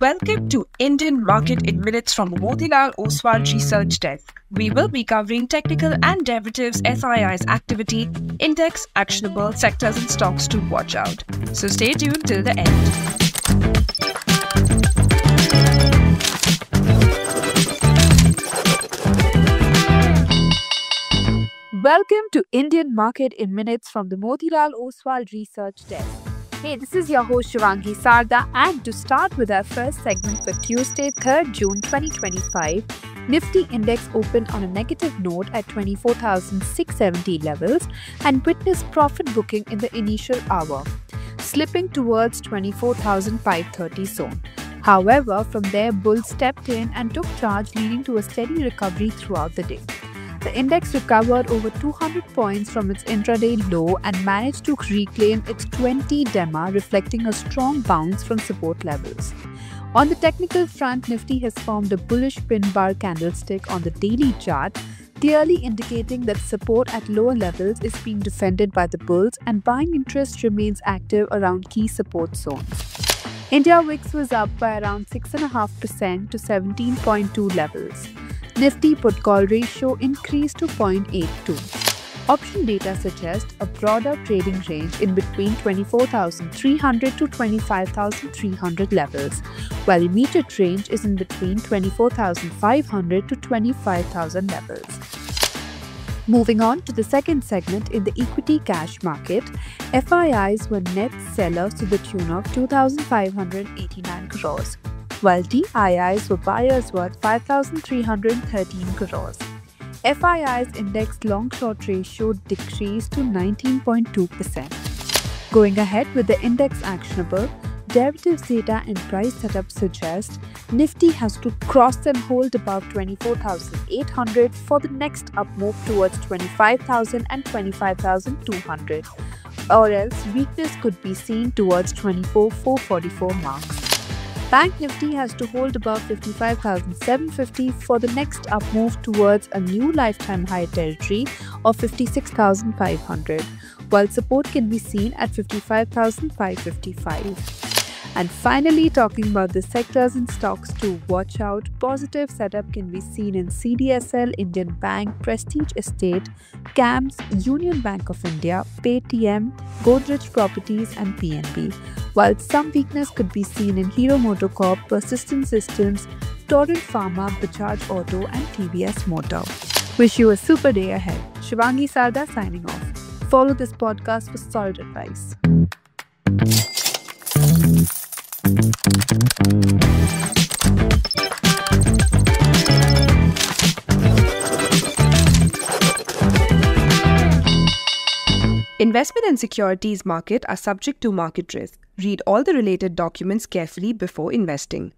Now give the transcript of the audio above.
Welcome to Indian Market in Minutes from Motilal Oswal Research Desk. We will be covering technical and derivatives SII's activity, index, actionable sectors and stocks to watch out. So stay tuned till the end. Welcome to Indian Market in Minutes from the Motilal Oswal Research Desk. Hey, this is your host Shivangi Sarda, and to start with our first segment for Tuesday, 3rd June 2025, Nifty index opened on a negative note at 24,670 levels and witnessed profit booking in the initial hour, slipping towards 24,530 zone. However, from there, bulls stepped in and took charge, leading to a steady recovery throughout the day. The index recovered over 200 points from its intraday low and managed to reclaim its 20 DEMA, reflecting a strong bounce from support levels. On the technical front, Nifty has formed a bullish pin bar candlestick on the daily chart, clearly indicating that support at lower levels is being defended by the bulls and buying interest remains active around key support zones. India VIX was up by around 6.5% to 17.2 levels. Nifty put-call ratio increased to 0.82. Option data suggests a broader trading range in between 24,300 to 25,300 levels, while immediate range is in between 24,500 to 25,000 levels. Moving on to the second segment, in the equity cash market, FIIs were net sellers to the tune of 2,589 crores. While DIIs were buyers worth 5,313 crores. FII's index long-short ratio decreased to 19.2%. Going ahead with the index actionable, derivatives data and price setup suggest Nifty has to cross and hold above 24,800 for the next up move towards 25,000 and 25,200, or else weakness could be seen towards 24,444 marks. Bank Nifty has to hold above 55,750 for the next up move towards a new lifetime high territory of 56,500, while support can be seen at 55,555. And finally, talking about the sectors and stocks to watch out, positive setup can be seen in CDSL, Indian Bank, Prestige Estate, CAMS, Union Bank of India, Paytm, Godrej Properties and PNB, while some weakness could be seen in Hero MotoCorp, Persistent Systems, Torrent Pharma, Bajaj Auto and TVS Motor. Wish you a super day ahead. Shivangi Sarda signing off. Follow this podcast for solid advice. Investment and securities market are subject to market risk. Read all the related documents carefully before investing.